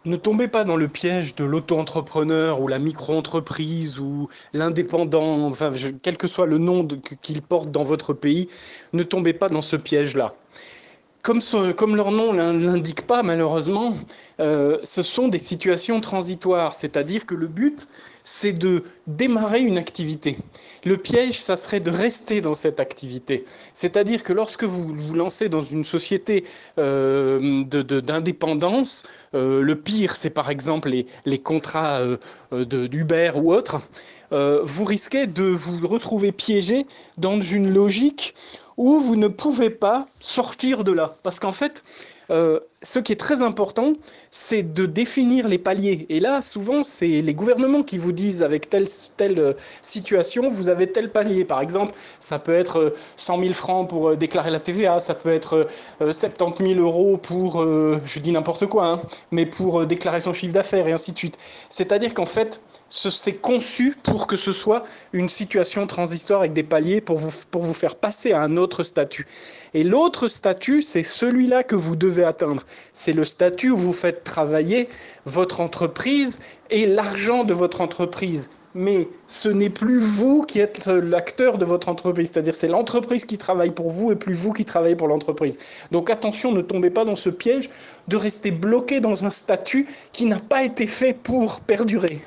Ne tombez pas dans le piège de l'auto-entrepreneur ou la micro-entreprise ou l'indépendant, enfin, quel que soit le nom qu'il porte dans votre pays, ne tombez pas dans ce piège-là. Comme leur nom l'indique pas, malheureusement, ce sont des situations transitoires, c'est-à-dire que le but, c'est de démarrer une activité. Le piège, ça serait de rester dans cette activité. C'est-à-dire que lorsque vous vous lancez dans une société d'indépendance, le pire, c'est par exemple les contrats d'Uber ou autres, vous risquez de vous retrouver piégé dans une logique où vous ne pouvez pas sortir de là. Parce qu'en fait, ce qui est très important, c'est de définir les paliers. Et là, souvent, c'est les gouvernements qui vous disent avec telle situation, vous avez tel palier. Par exemple, ça peut être 100 000 francs pour déclarer la TVA, ça peut être 70 000 euros pour, je dis n'importe quoi, hein, mais pour déclarer son chiffre d'affaires et ainsi de suite. C'est-à-dire qu'en fait, c'est conçu pour que ce soit une situation transitoire avec des paliers pour vous faire passer à un autre statut. Et l'autre statut, c'est celui-là que vous devez atteindre. C'est le statut où vous faites travailler votre entreprise et l'argent de votre entreprise. Mais ce n'est plus vous qui êtes l'acteur de votre entreprise, c'est-à-dire c'est l'entreprise qui travaille pour vous et plus vous qui travaillez pour l'entreprise. Donc attention, ne tombez pas dans ce piège de rester bloqué dans un statut qui n'a pas été fait pour perdurer.